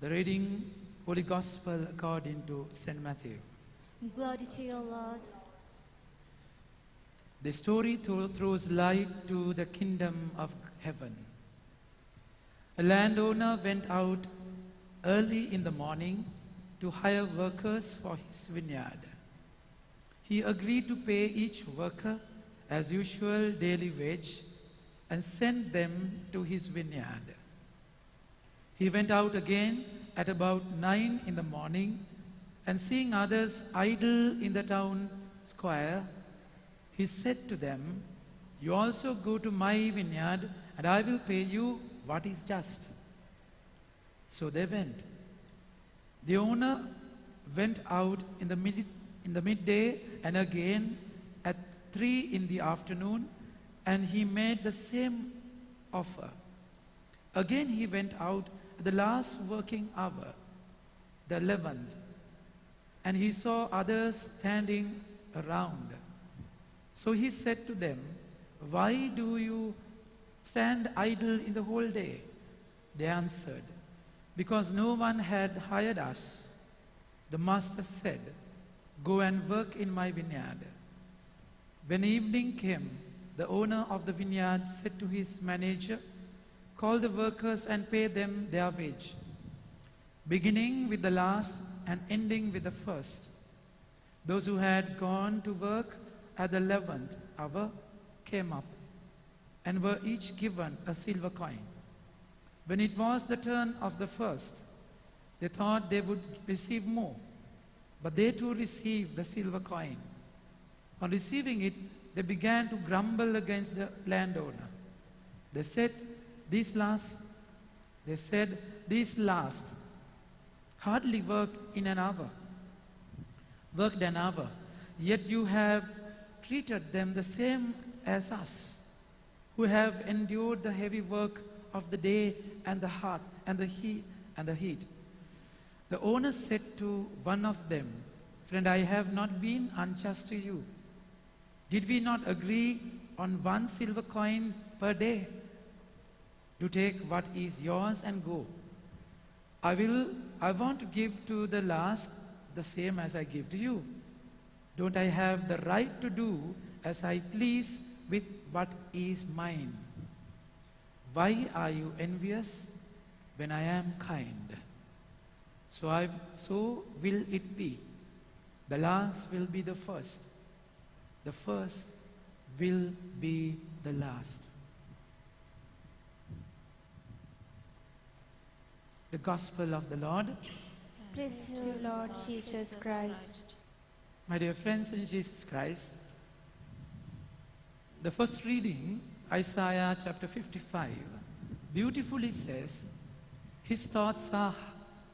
The reading, Holy Gospel according to St. Matthew. Glory to you, Lord. The story throws light to the kingdom of heaven. A landowner went out early in the morning to hire workers for his vineyard. He agreed to pay each worker as usual daily wage and sent them to his vineyard. He went out again at about 9 in the morning, and seeing others idle in the town square, he said to them, "You also go to my vineyard, and I will pay you what is just." So they went. The owner went out in the midday and again at 3 in the afternoon, and he made the same offer. Again he went out at the last working hour, the 11th, and he saw others standing around. So he said to them, "Why do you stand idle in the whole day?" They answered, "Because no one had hired us." The master said, "Go and work in my vineyard." When evening came, the owner of the vineyard said to his manager, "Call the workers and pay them their wage, beginning with the last and ending with the first." Those who had gone to work at the 11th hour came up and were each given a silver coin. When it was the turn of the first, they thought they would receive more, but they too received the silver coin. On receiving it, they began to grumble against the landowner. They said, These last hardly worked an hour, yet you have treated them the same as us, who have endured the heavy work of the day and the heat. The owner said to one of them, "Friend, I have not been unjust to you. Did we not agree on 1 silver coin per day? Do take what is yours and go. I want to give to the last the same as I give to you. Don't I have the right to do as I please with what is mine? Why are you envious when I am kind?" So will it be. The last will be the first. The first will be the last. The Gospel of the Lord. Praise to you, Lord Jesus Christ. My dear friends in Jesus Christ, the first reading, Isaiah chapter 55, beautifully says, "His thoughts are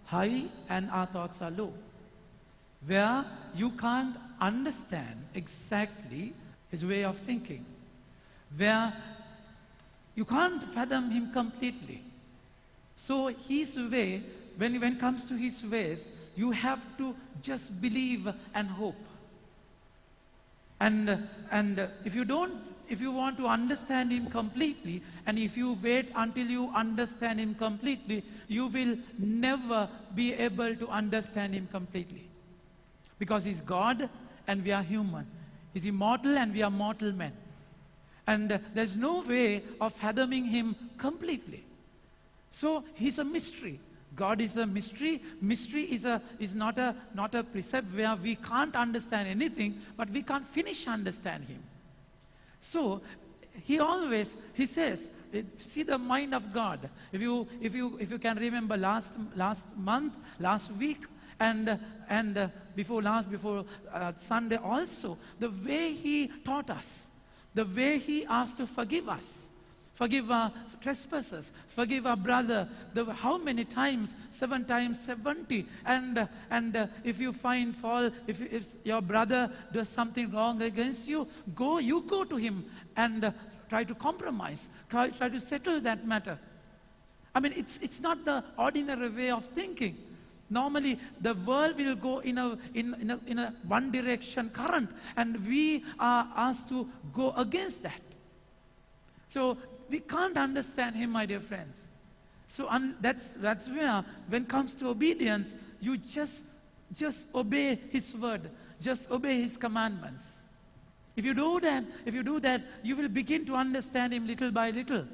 high and our thoughts are low." Where you can't understand exactly his way of thinking, where you can't fathom him completely. So his way, when it comes to his ways, you have to just believe and hope. And if you want to understand him completely, and if you wait until you understand him completely, you will never be able to understand him completely. Because he's God and we are human. He's immortal and we are mortal men. And there's no way of fathoming him completely. So he's a mystery. God is a mystery. Mystery is not a precept where we can't understand anything, but we can't finish understand him. So he says, see the mind of God. If you can remember last month, last week, and before Sunday also, the way he taught us, the way he asked to forgive us, forgive our trespasses, forgive our brother. How many times? 7 times 70. And if you find fault, if your brother does something wrong against you, go to him and try to compromise, try to settle that matter. I mean, it's not the ordinary way of thinking. Normally, the world will go in a one direction current, and we are asked to go against that. So we can't understand him, my dear friends. So that's where, when it comes to obedience, you just obey His word, just obey His commandments. If you do that, you will begin to understand Him little by little.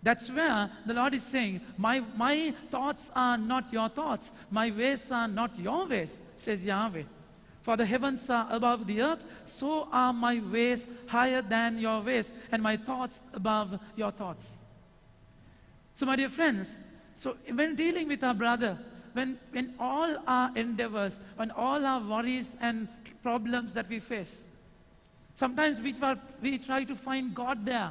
That's where the Lord is saying, my thoughts are not your thoughts, my ways are not your ways, says Yahweh. For the heavens are above the earth, so are my ways higher than your ways, and my thoughts above your thoughts. So my dear friends, so when dealing with our brother, when all our endeavors, when all our worries and problems that we face, sometimes we try to find God there.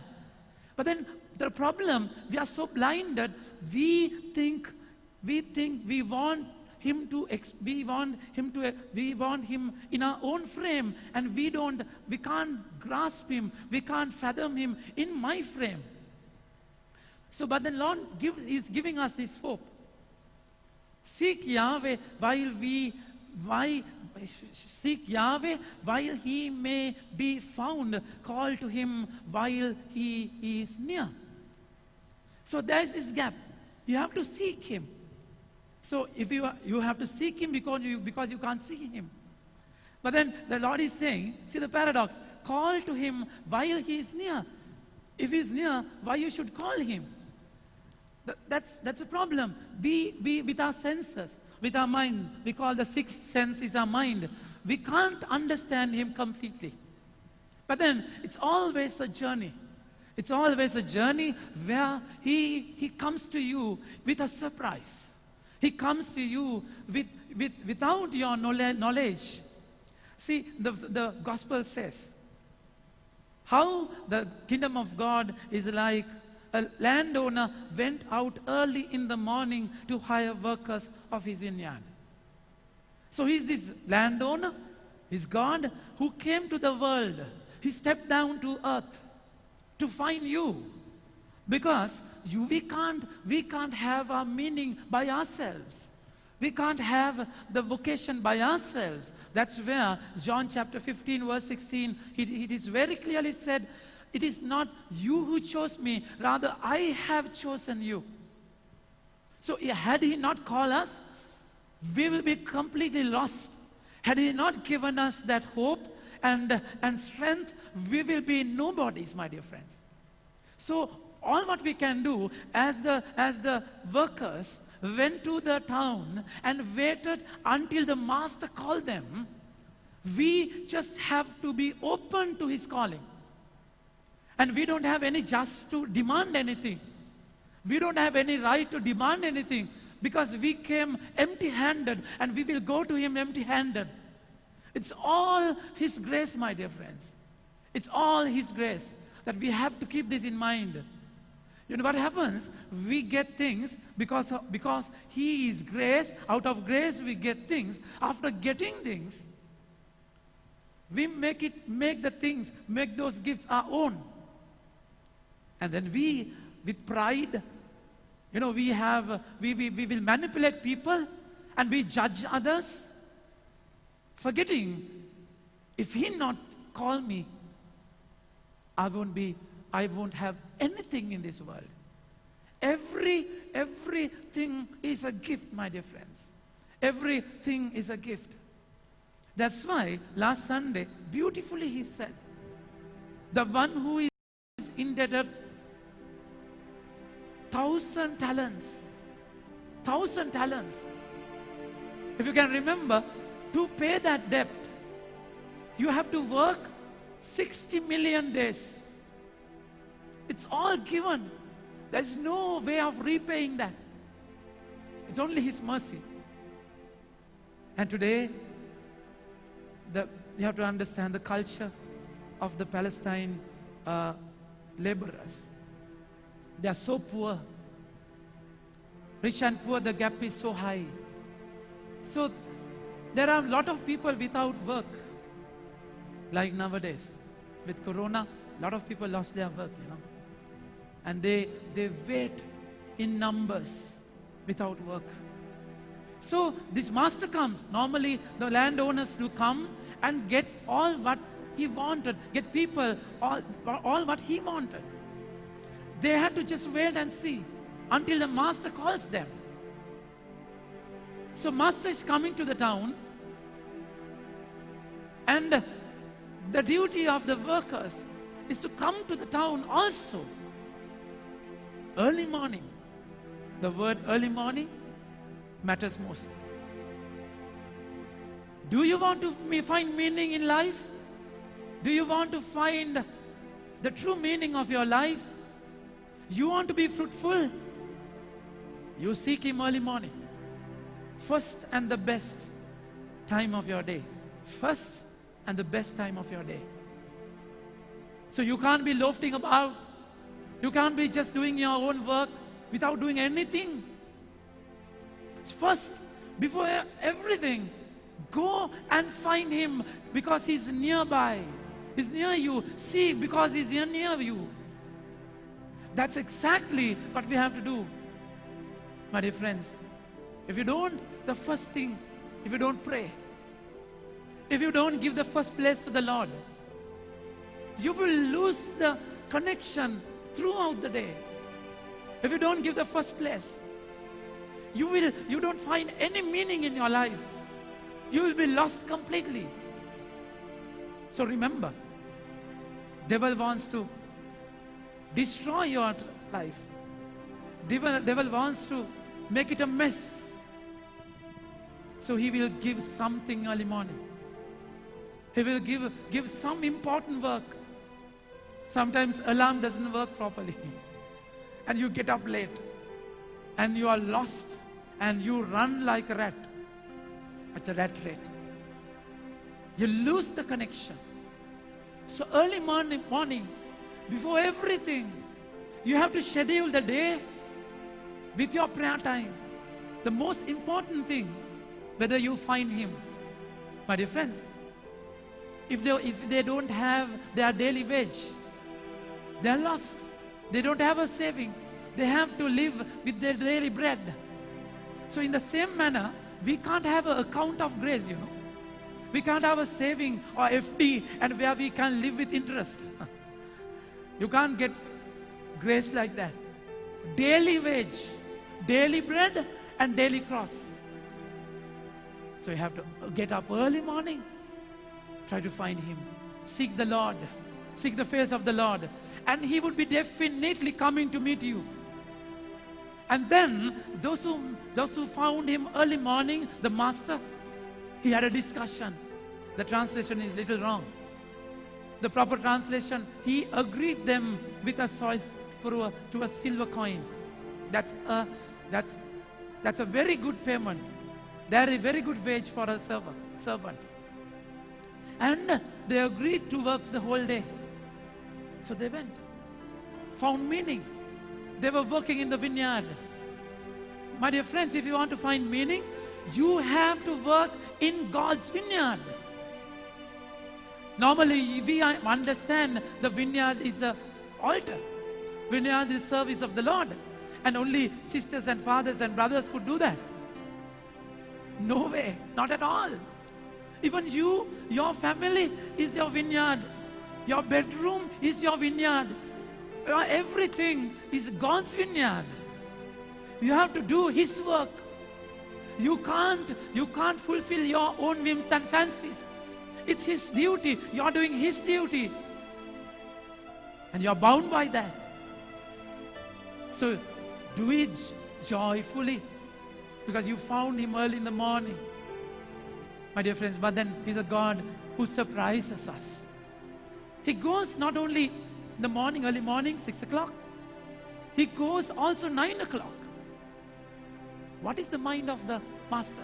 But then the problem, we are so blinded, we think we want Him in our own frame, and we can't grasp Him, we can't fathom Him in my frame. So, but the Lord is giving us this hope. Seek Yahweh while He may be found. Call to Him while He is near. So there's this gap. You have to seek Him. So if you have to seek Him because you can't see Him. But then the Lord is saying, see the paradox, call to Him while He is near. If He is near, why you should call Him? That's a problem. We with our senses, with our mind, we call the sixth sense is our mind. We can't understand Him completely. But then it's always a journey. It's always a journey where He comes to you with a surprise. He comes to you without your knowledge. See, the gospel says how the kingdom of God is like a landowner went out early in the morning to hire workers of his vineyard. So he's this landowner, he's God who came to the world. He stepped down to earth to find you. Because we can't have our meaning by ourselves. We can't have the vocation by ourselves. That's where John chapter 15 verse 16, it is very clearly said, it is not you who chose me, rather I have chosen you. So had He not called us, we will be completely lost. Had He not given us that hope and strength, we will be nobodies, my dear friends. So all what we can do as the workers went to the town and waited until the master called them, we just have to be open to His calling. And we don't have any just to demand anything. We don't have any right to demand anything because we came empty-handed and we will go to Him empty-handed. It's all His grace, my dear friends. It's all His grace that we have to keep this in mind. You know what happens? We get things because He is grace. Out of grace we get things. After getting things, we make those gifts our own. And then we, with pride, we will manipulate people and we judge others, forgetting, if He not call me, I won't have anything in this world. Everything is a gift, my dear friends. Everything is a gift. That's why last Sunday, beautifully He said, the one who is indebted 1,000 talents. 1,000 talents. If you can remember, to pay that debt, you have to work 60 million days. It's all given. There's no way of repaying that. It's only His mercy. And today, you have to understand the culture of the Palestine laborers. They are so poor. Rich and poor, the gap is so high. So there are a lot of people without work. Like nowadays, with Corona, a lot of people lost their work, And they wait in numbers without work. So this master comes. Normally, the landowners do come and get all what he wanted, get people all what he wanted. They had to just wait and see. until the master calls them. So master is coming to the town, and the duty of the workers is to come to the town also. Early morning. The word early morning matters most. Do you want to find meaning in life? Do you want to find the true meaning of your life? You want to be fruitful? You seek Him early morning. First and the best time of your day. First and the best time of your day. So you can't be loafing about. You can't be just doing your own work without doing anything. First, before everything, go and find Him because He's nearby. He's near you. Seek because He's near you. That's exactly what we have to do, my dear friends. If you don't, the first thing, if you don't pray, if you don't give the first place to the Lord, you will lose the connection throughout the day. If you don't give the first place, you don't find any meaning in your life. You will be lost completely. So remember, devil wants to destroy your life. Devil wants to make it a mess. So he will give something early morning. He will give some important work. Sometimes alarm doesn't work properly. And you get up late. And you are lost. And you run like a rat. It's a rat race. You lose the connection. So early morning, before everything, you have to schedule the day with your prayer time. The most important thing, whether you find Him. My dear friends, if they don't have their daily wage, they are lost. They don't have a saving. They have to live with their daily bread. So in the same manner, we can't have an account of grace, We can't have a saving or FD and where we can live with interest. You can't get grace like that. Daily wage, daily bread and daily cross. So you have to get up early morning, try to find Him. Seek the Lord, seek the face of the Lord, and He would be definitely coming to meet you. And then those who found Him early morning, the master, he had a discussion. The translation is little wrong. The proper translation, he agreed them with a choice to a silver coin. That's a very good payment. There is very good wage for a servant. And they agreed to work the whole day. So they went, found meaning. They were working in the vineyard. My dear friends, if you want to find meaning, you have to work in God's vineyard. Normally, we understand the vineyard is the altar. Vineyard is service of the Lord. And only sisters and fathers and brothers could do that. No way, not at all. Even you, your family is your vineyard. Your bedroom is your vineyard. Everything is God's vineyard. You have to do His work. You can't fulfill your own whims and fancies. It's His duty. You're doing His duty. And you're bound by that. So do it joyfully because you found Him early in the morning. My dear friends, but then He's a God who surprises us. He goes not only in the morning, early morning, 6 o'clock. He goes also 9 o'clock. What is the mind of the master?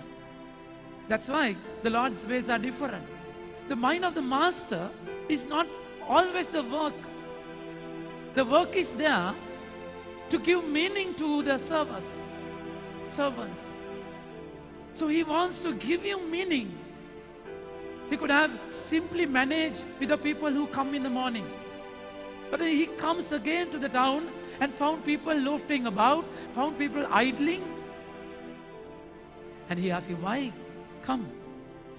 That's why the Lord's ways are different. The mind of the master is not always the work. The work is there to give meaning to the servants. So He wants to give you meaning. He could have simply managed with the people who come in the morning. But then He comes again to the town and found people loafing about, found people idling. And He asked him, why? Come,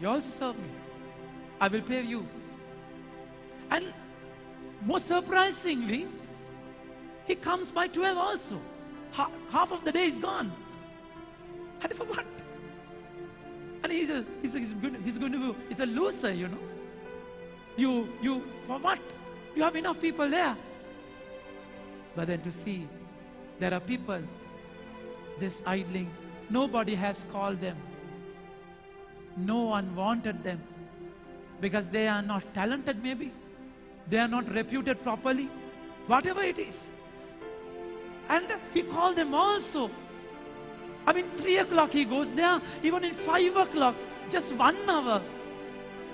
you also serve me. I will pay you. And most surprisingly, he comes by 12 also. half of the day is gone. And for what? And he's going to, it's a loser, you know. You, for what? You have enough people there. But then to see, there are people just idling. Nobody has called them. No one wanted them. Because they are not talented maybe. They are not reputed properly. Whatever it is. And he called them also. 3 o'clock he goes there. Even in 5 o'clock, just 1 hour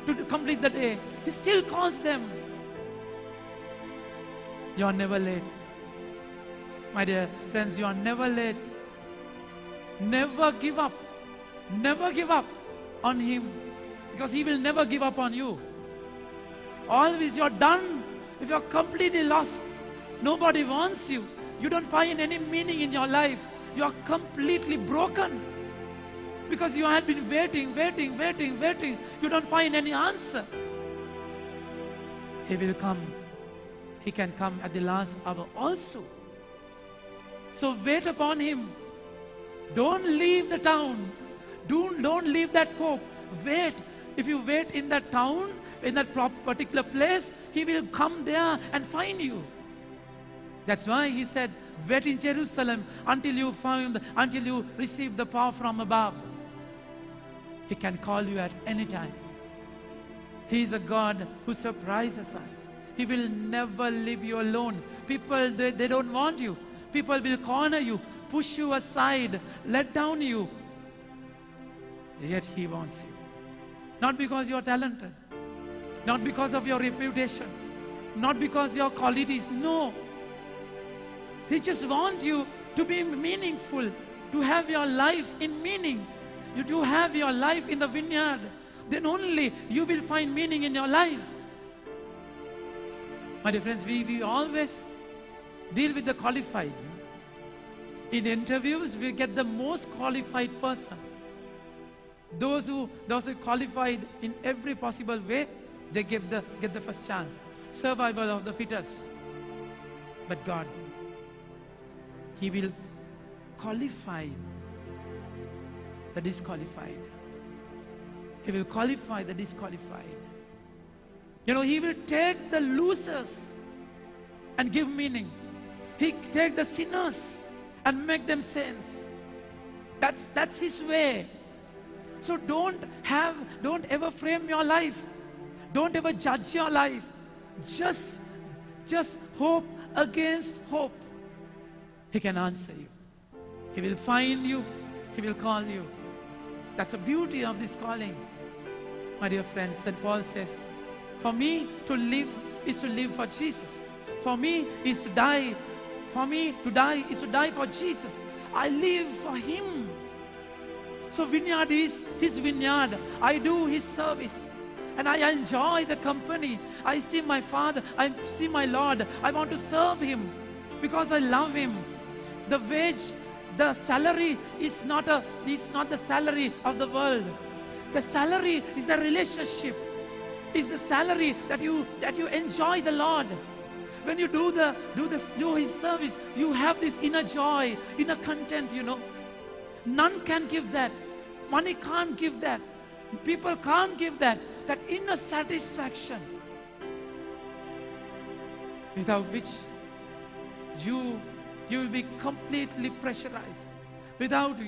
to complete the day. He still calls them. You are never late. My dear friends, you are never late. Never give up. Never give up on him. Because he will never give up on you. Always you're done. If you're completely lost, nobody wants you. You don't find any meaning in your life. You are completely broken. Because you have been waiting. You don't find any answer. He will come. He can come at the last hour also. So wait upon him. Don't leave the town. Don't leave that hope. Wait. If you wait in that town, in that particular place, he will come there and find you. That's why he said, wait in Jerusalem until you receive the power from above. He can call you at any time. He is a God who surprises us. He will never leave you alone. People, they don't want you. People will corner you, push you aside, let down you. Yet he wants you. Not because you are talented. Not because of your reputation. Not because your qualities. No. He just wants you to be meaningful. To have your life in meaning. You to have your life in the vineyard. Then only you will find meaning in your life. My dear friends, we always deal with the qualified. In interviews, we get the most qualified person. Those who are qualified in every possible way, they get the first chance. Survival of the fittest. But God, he will qualify the disqualified. He will qualify the disqualified. He will take the losers and give meaning. He take the sinners and make them saints. That's his way. So don't ever frame your life. Don't ever judge your life. Just hope against hope. He can answer you. He will find you. He will call you. That's the beauty of this calling. My dear friends, St. Paul says, for me to live is to live for Jesus. For me is to die. For me to die is to die for Jesus. I live for him. So vineyard is his vineyard. I do his service. And I enjoy the company. I see my Father. I see my Lord. I want to serve him because I love him. The wage, the salary is not the salary of the world. The salary is the relationship. Is the salary that you enjoy the Lord. When you do his service, you have this inner joy, inner content, None can give that. Money can't give that. People can't give that. That inner satisfaction. Without which you will be completely pressurized. Without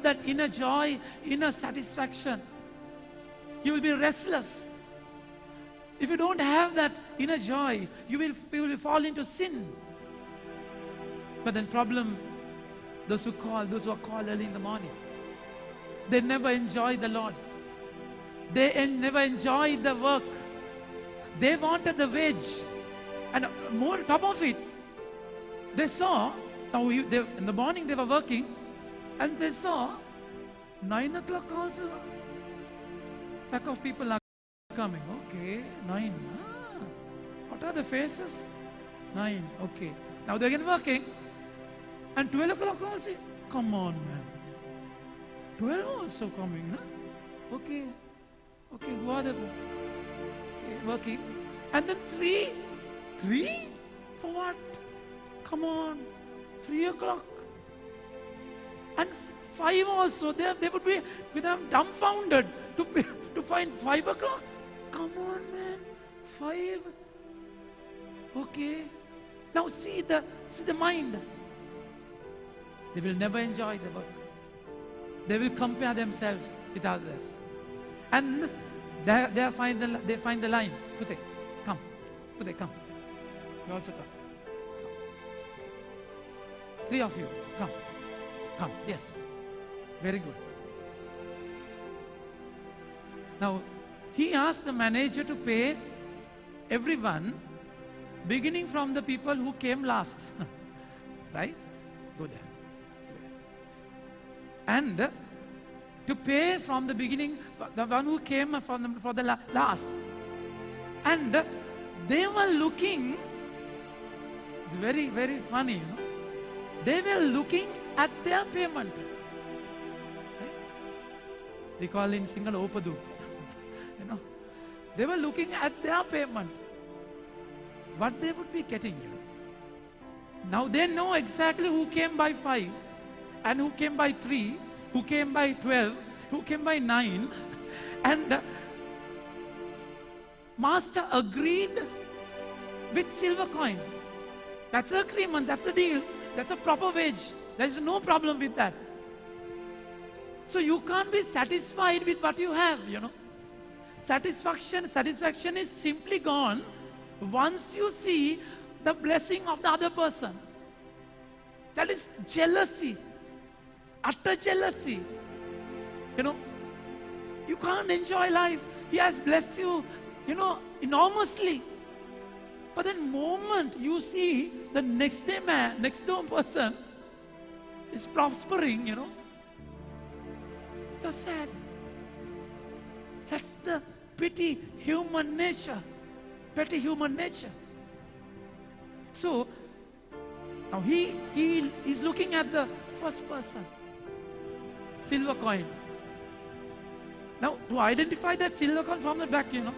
that inner joy, inner satisfaction, you will be restless. If you don't have that inner joy, you will fall into sin. But then problem, those who are called early in the morning, they never enjoy the Lord. They never enjoy the work. They wanted the wage. And more top of it, they saw, in the morning they were working, and they saw 9 o'clock also. Pack of people are coming. Okay, 9. What are the faces? 9. Okay. Now they're again working. And 12 o'clock also. Come on, man. 12 also coming, no? Okay. Okay, who are they? Okay, working. And then 3? 3? For what? Come on. 3 o'clock. And 5 also, they would be with them dumbfounded to find 5 o'clock. Come on, man, 5. Okay. Now see the mind. They will never enjoy the work. They will compare themselves with others. And they find the line. Pute, come. Pute, come. You also come. 3 of you, come. Come, yes. Very good. Now, he asked the manager to pay everyone, beginning from the people who came last. Right? Go there. And to pay from the beginning, the one who came for the last. And they were looking, it's very, very funny, you know. They were looking at their payment. Right? We call in Sinhala Opadu. You know, they were looking at their payment. What they would be getting. You know. Now they know exactly who came by 5, and who came by 3, who came by 12, who came by 9. And master agreed with silver coin. That's the agreement, that's the deal. That's a proper wage. There is no problem with that. So you can't be satisfied with what you have, you know. Satisfaction is simply gone once you see the blessing of the other person. That is jealousy. Utter jealousy. You know, you can't enjoy life. He has blessed you, you know, enormously. But then moment you see the next door person is prospering, you know, you're sad. That's the petty human nature. So, now he is looking at the first person. Silver coin. Now, to identify that silver coin from the back, you know,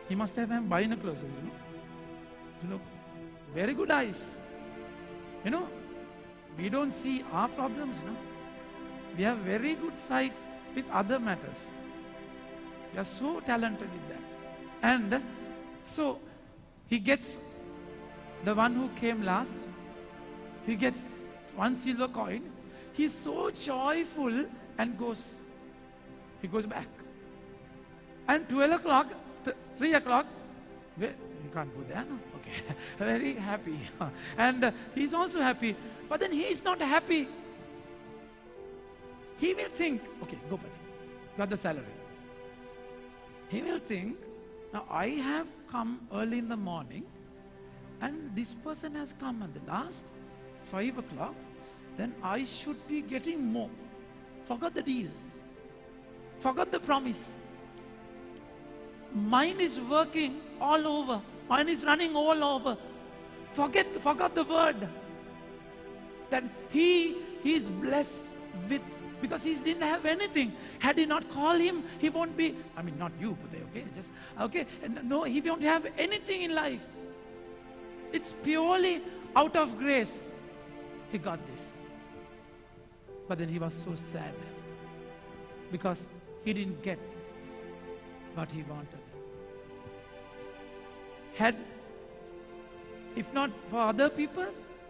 he must have binoculars, you know. You know, very good eyes. You know, we don't see our problems, you know. We have very good sight with other matters. We are so talented with that. And so, he gets the one who came last. He gets 1 silver coin. He's so joyful and he goes back. And 12 o'clock, 3 o'clock, you can't go there, no? Okay. Very happy. And he's also happy. But then he's not happy. He will think, okay, go back. Got the salary. He will think, now I have come early in the morning and this person has come at the last 5 o'clock, then I should be getting more. Forgot the deal. Forgot the promise. Mind is working all over. Mind is running all over. Forgot the word. That he is blessed with, because he didn't have anything. Had he not called him, he won't be, I mean not you, okay? Just, okay, no, he won't have anything in life. It's purely out of grace. He got this. But then he was so sad because he didn't get what he wanted. If not for other people,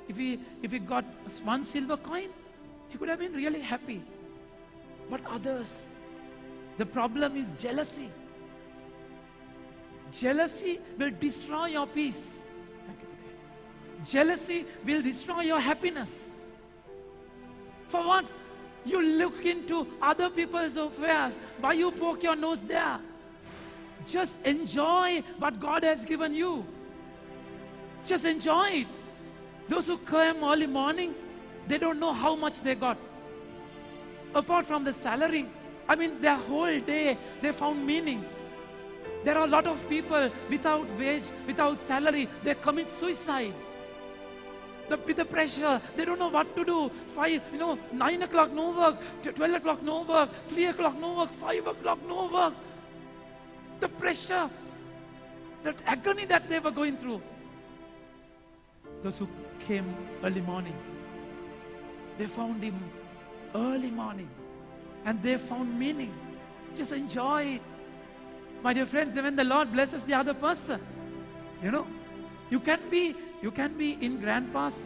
if he got 1 silver coin, he could have been really happy. But others, the problem is jealousy. Jealousy will destroy your peace. Jealousy will destroy your happiness. For what? You look into other people's affairs. Why you poke your nose there? Just enjoy what God has given you. Just enjoy it. Those who come early morning, they don't know how much they got. Apart from the salary, I mean, their whole day, they found meaning. There are a lot of people without wage, without salary, they commit suicide. With the pressure, they don't know what to do. 9 o'clock no work, 12 o'clock no work, 3 o'clock no work, 5 o'clock no work. The pressure, that agony that they were going through. Those who came early morning. They found him early morning. And they found meaning. Just enjoy it. My dear friends, when the Lord blesses the other person, you can be in grandpa's,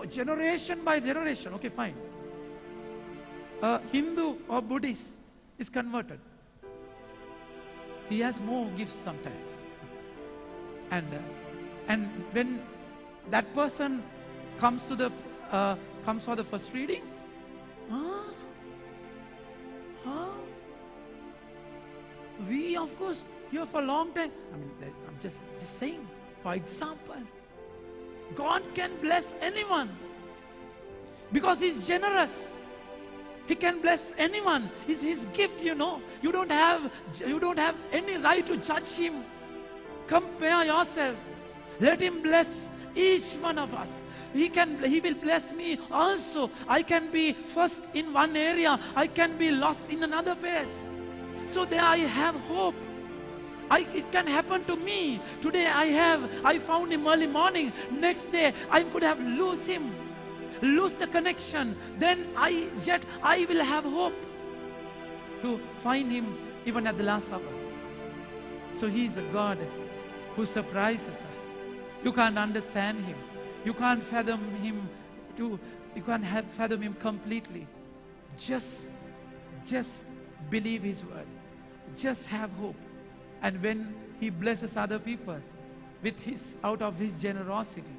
generation by generation. Okay, fine. A Hindu or Buddhist is converted. He has more gifts sometimes. And when that person comes for the first reading, we of course here for a long time. I mean, I'm just saying, for example, God can bless anyone because He's generous. He can bless anyone. It's His gift, You don't have any right to judge Him. Compare yourself. Let Him bless each one of us. He will bless me also. I can be first in one area. I can be lost in another place. So there I have hope. It can happen to me. Today I found Him early morning. Next day I could have lose Him. Lose the connection. Then I will have hope to find Him even at the last hour. So He is a God who surprises us. You can't understand Him. You can't fathom Him. You can't fathom Him completely. Just believe His word. Just have hope. And when He blesses other people out of His generosity,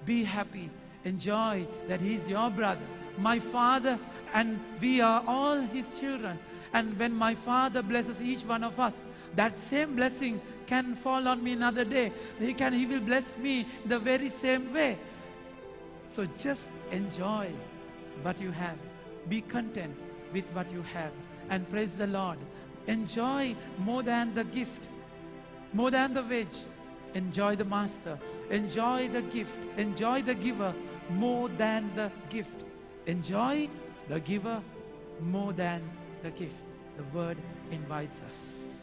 be happy. Enjoy that He is your brother, my Father, and we are all His children. And when my Father blesses each one of us, that same blessing can fall on me another day. He will bless me the very same way. So just enjoy what you have. Be content with what you have. And praise the Lord. Enjoy more than the gift, more than the wage. Enjoy the Master. Enjoy the gift. Enjoy the giver more than the gift. Enjoy the giver more than the gift. The word invites us.